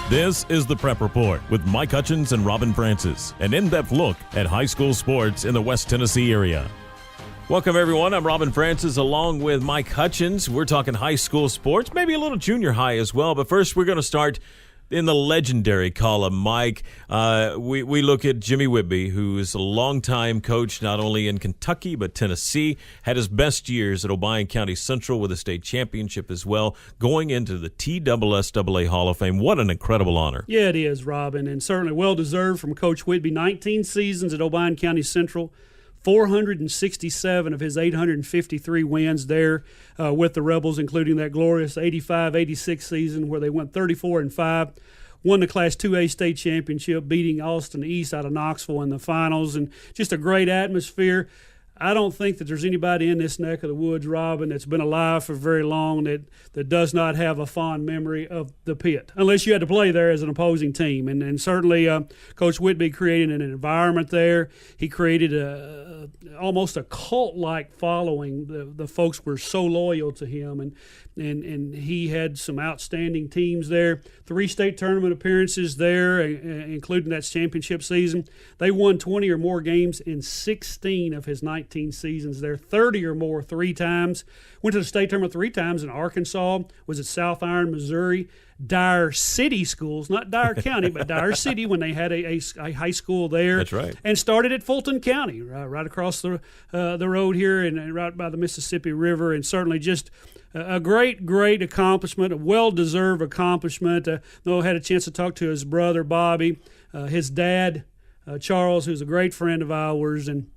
This is the Prep Report with Mike Hutchins and Robin Francis, an in-depth look at high school sports in the West Tennessee area. Welcome, everyone. I'm Robin Francis along with Mike Hutchins. We're talking high school sports, maybe a little junior high as well. But first, we're going to start in the legendary column, Mike. We look at Jimmy Whitby, who is a longtime coach not only in Kentucky but Tennessee, had his best years at Obion County Central with a state championship as well, going into the TSSAA Hall of Fame. What an incredible honor. Yeah, it is, Robin, and certainly well-deserved from Coach Whitby. 19 seasons at Obion County Central, 467 of his 853 wins there with the Rebels, including that glorious 85-86 season where they went 34-5, won the Class 2A state championship, beating Austin East out of Knoxville in the finals, and just a great atmosphere. I don't think that there's anybody in this neck of the woods, Robin, that's been alive for very long that does not have a fond memory of the pit, unless you had to play there as an opposing team. And certainly Coach Whitby created an environment there. He created almost a cult-like following. The folks were so loyal to him, and he had some outstanding teams there. 3 state tournament appearances there, including that championship season. They won 20 or more games in 16 of his 19 seasons there, 30 or more 3 times. Went to the state tournament 3 times in Arkansas, was at South Iron, Missouri, Dyer City schools, not Dyer County, but Dyer City when they had a high school there. That's right. And started at Fulton County, right across the road here and right by the Mississippi River, and certainly just a great accomplishment, a well-deserved accomplishment. Noah had a chance to talk to his brother, Bobby, his dad, Charles, who's a great friend of ours, and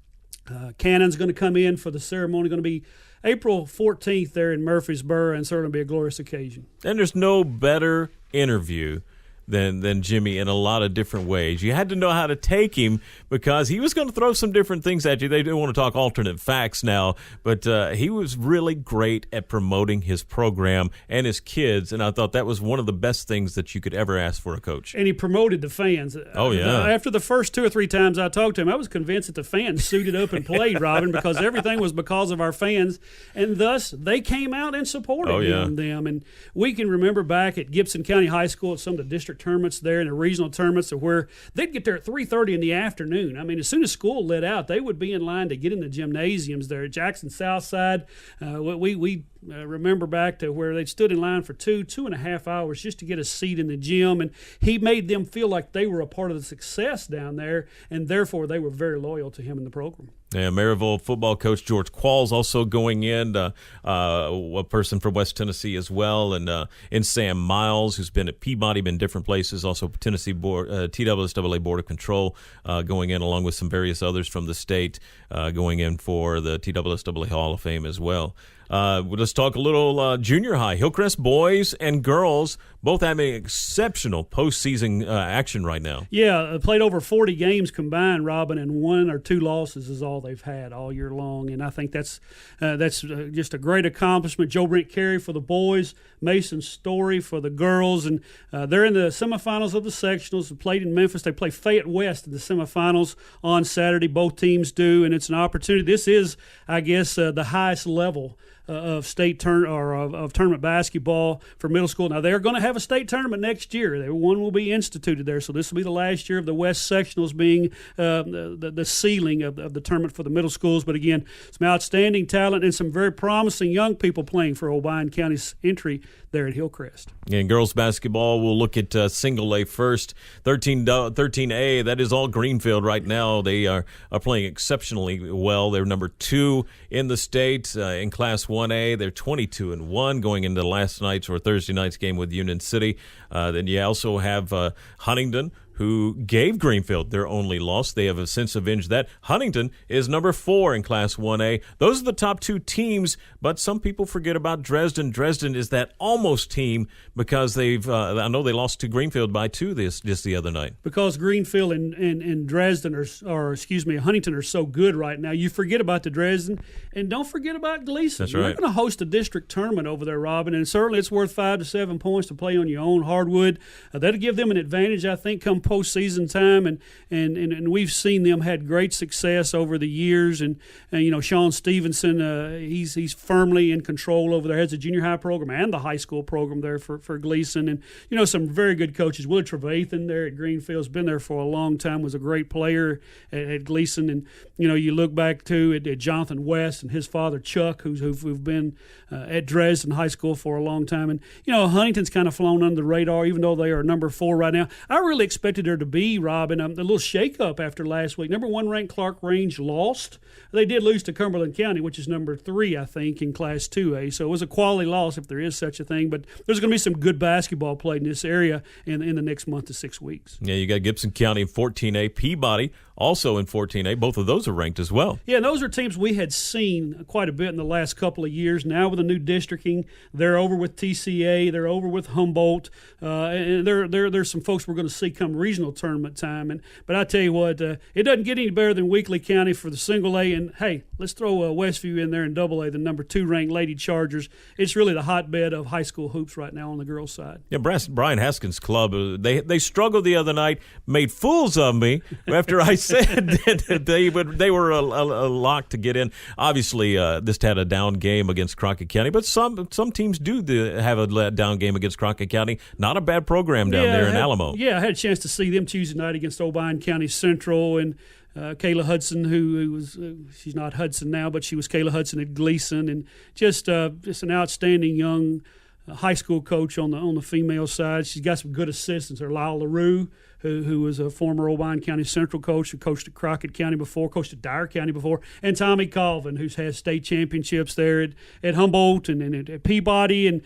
Cannon's going to come in for the ceremony, going to be April 14th there in Murfreesboro, and certainly be a glorious occasion. And there's no better interview than Jimmy in a lot of different ways. You had to know how to take him because he was going to throw some different things at you. They do want to talk alternate facts now, but he was really great at promoting his program and his kids, and I thought that was one of the best things that you could ever ask for a coach. And he promoted the fans. Oh, yeah. After the first 2 or 3 times I talked to him, I was convinced that the fans suited up and played, Robin, because everything was because of our fans, and thus they came out and supported them. And we can remember back at Gibson County High School at some of the district tournaments there and the regional tournaments where they'd get there at 3:30 in the afternoon. I mean, as soon as school let out, they would be in line to get in the gymnasiums there at Jackson Southside. We remember back to where they stood in line for 2.5 hours just to get a seat in the gym, and he made them feel like they were a part of the success down there, and therefore they were very loyal to him in the program. Yeah, Maryville football coach George Qualls also going in, a person from West Tennessee as well, and Sam Miles, who's been at Peabody, been different places, also Tennessee TSSAA Board of Control going in, along with some various others from the state going in for the TSSAA Hall of Fame as well. Let's talk a little junior high. Hillcrest boys and girls both having exceptional postseason action right now. Yeah, played over 40 games combined, Robin, and 1 or 2 losses is all they've had all year long. And I think that's just a great accomplishment. Joe Brent Carey for the boys, Mason Story for the girls, and they're in the semifinals of the sectionals. They played in Memphis. They play Fayette West in the semifinals on Saturday. Both teams do, and it's an opportunity. This is, I guess, the highest level of state of tournament basketball for middle school. Now they're going to have a state tournament next year. One will be instituted there, so this will be the last year of the West sectionals being the ceiling of the tournament for the middle schools. But again, some outstanding talent and some very promising young people playing for Obion County's entry there at Hillcrest. And girls basketball, we'll look at single A first. 13A, that is all Greenfield right now. They are playing exceptionally well. They're number 2 in the state in Class 1A. They're 22-1 going into last night's or Thursday night's game with Union City. Then you also have Huntington, who gave Greenfield their only loss. They have since avenged that. Huntington is number 4 in Class 1A. Those are the top 2 teams, but some people forget about Dresden. Dresden is that almost team because they've I know they lost to Greenfield by 2 just the other night. Because Greenfield and Dresden Huntington are so good right now, you forget about the Dresden, and don't forget about Gleason. That's right. They're going to host a district tournament over there, Robin, and certainly it's worth 5 to 7 points to play on your own hardwood. That'll give them an advantage, I think, come postseason time, and we've seen them had great success over the years. And Sean Stevenson, he's firmly in control over there. Has the junior high program and the high school program there for Gleason, and some very good coaches. Willard Trevathan there at Greenfield's been there for a long time. Was a great player at Gleason, and you look back to at Jonathan West and his father Chuck, who've been at Dresden High School for a long time, and Huntington's kind of flown under the radar, even though they are number 4 right now. I really expected there to be, Robin, a little shakeup after last week. Number 1 ranked Clark Range lost. They did lose to Cumberland County, which is number 3, I think, in Class 2A. So it was a quality loss, if there is such a thing. But there's going to be some good basketball played in this area in the next month to 6 weeks. Yeah, you got Gibson County in 14A, Peabody also in 14A. Both of those are ranked as well. Yeah, and those are teams we had seen quite a bit in the last couple of years. Now with the new districting, they're over with TCA, they're over with Humboldt, and there's some folks we're going to see come regional tournament time. But I tell you what, it doesn't get any better than Weakley County for the single A. And hey, let's throw Westview in there in double A, the number 2 ranked Lady Chargers. It's really the hotbed of high school hoops right now on the girls' side. Yeah, Brian Haskins' club, they struggled the other night, made fools of me after I said that they were a lock to get in. Obviously, this had a down game against Crockett County, but some teams do have a down game against Crockett County. Not a bad program down there in Alamo. Yeah, I had a chance to see them Tuesday night against Obion County Central, and Kayla Hudson, who was she's not Hudson now, but she was Kayla Hudson at Gleason, and just an outstanding young high school coach on the female side. She's got some good assistants. Her Lyle LaRue, who was a former Obion County Central coach, who coached at Crockett County before, coached at Dyer County before, and Tommy Colvin, who's had state championships there at Humboldt and at Peabody, and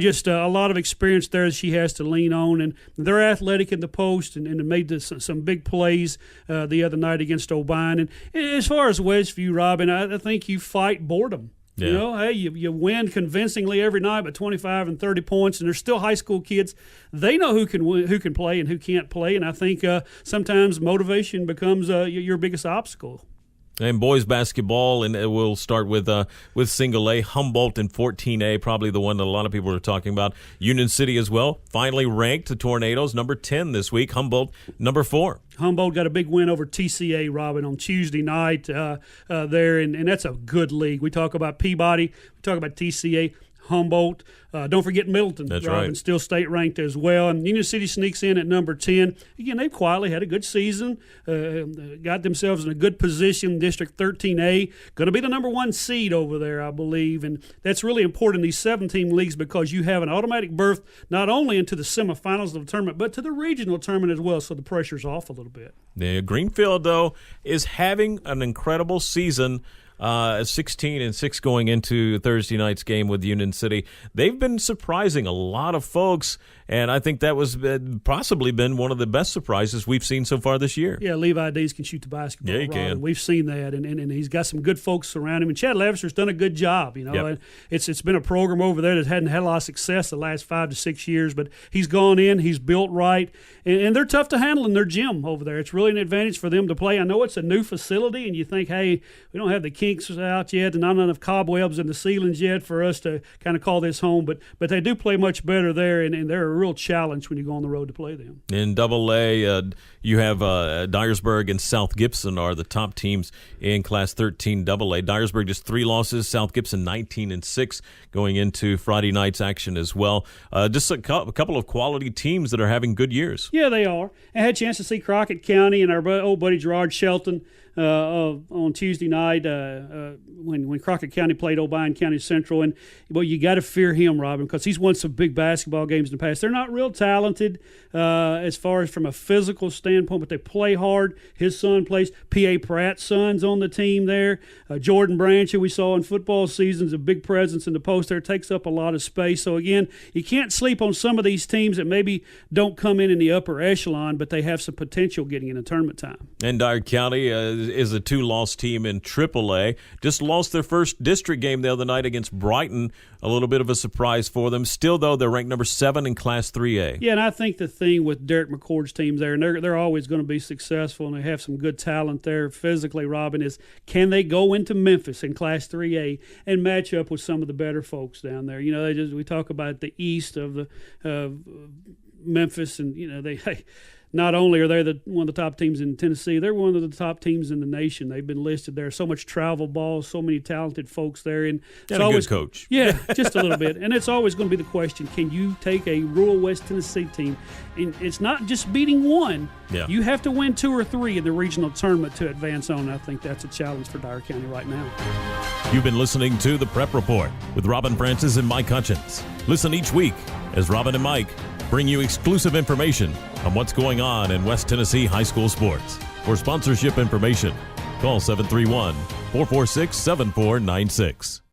just a lot of experience there that she has to lean on. And they're athletic in the post and made some big plays the other night against Obion. And as far as Westview, Robin, I think you fight boredom. Yeah. Hey, you win convincingly every night by 25 and 30 points, and they're still high school kids. They know who can play and who can't play, and I think sometimes motivation becomes your biggest obstacle. And boys basketball, and we'll start with single A. Humboldt in 14A, probably the one that a lot of people are talking about. Union City as well, finally ranked the Tornadoes, number 10 this week. Humboldt, number 4. Humboldt got a big win over TCA, Robin, on Tuesday night there, and that's a good league. We talk about Peabody, we talk about TCA, Humboldt. Don't forget Middleton. That's Robin, right. still state ranked as well. And Union City sneaks in at number 10. Again, they've quietly had a good season, got themselves in a good position. District 13A, going to be the number 1 seed over there, I believe. And that's really important in these 7-team leagues because you have an automatic berth not only into the semifinals of the tournament, but to the regional tournament as well. So the pressure's off a little bit. Yeah, Greenfield, though, is having an incredible season. 16-6 going into Thursday night's game with Union City. They've been surprising a lot of folks, and I think that was possibly been one of the best surprises we've seen so far this year. Yeah, Levi Dees can shoot the basketball. Yeah, he Robin. can. We've seen that, and he's got some good folks around him. And Chad Levister's done a good job. Yep. And it's been a program over there that hadn't had a lot of success the last 5 to 6 years, but he's gone in, he's built right, and they're tough to handle in their gym over there. It's really an advantage for them to play. I know it's a new facility, and you think, hey, we don't have the kinks out yet, and not enough cobwebs in the ceilings yet for us to kind of call this home, but they do play much better there, and they're a real challenge when you go on the road to play them. In Double A, you have Dyersburg and South Gibson are the top teams in Class 13 Double A. Dyersburg just 3 losses, South Gibson 19-6 going into Friday night's action as well. Just a couple of quality teams that are having good years. Yeah, they are. I had a chance to see Crockett County and our old buddy Gerard Shelton on Tuesday night when Crockett County played Obion County Central. And, well, you got to fear him, Robin, because he's won some big basketball games in the past. They're not real talented as far as from a physical standpoint, but they play hard. His son plays. P.A. Pratt's son's on the team there. Jordan Branch, who we saw in football seasons, a big presence in the post there, takes up a lot of space. So, again, you can't sleep on some of these teams that maybe don't come in the upper echelon, but they have some potential getting into tournament time. And Dyer County is a 2-loss team in AAA. Just lost their first district game the other night against Brighton. A little bit of a surprise for them. Still, though, they're ranked number 7 in Class 3A. Yeah, and I think the thing with Derek McCord's team there, and they're always going to be successful, and they have some good talent there physically, Robin, is can they go into Memphis in Class 3A and match up with some of the better folks down there? You know, we talk about the east of the Memphis, and, you know, not only are they one of the top teams in Tennessee, they're one of the top teams in the nation. They've been listed there. So much travel ball, so many talented folks there. And it's always a good coach. Yeah, just a little bit. And it's always going to be the question, can you take a rural West Tennessee team? And it's not just beating one. Yeah. You have to win 2 or 3 in the regional tournament to advance on. I think that's a challenge for Dyer County right now. You've been listening to The Prep Report with Robin Francis and Mike Hutchins. Listen each week as Robin and Mike bring you exclusive information on what's going on in West Tennessee high school sports. For sponsorship information, call 731-446-7496.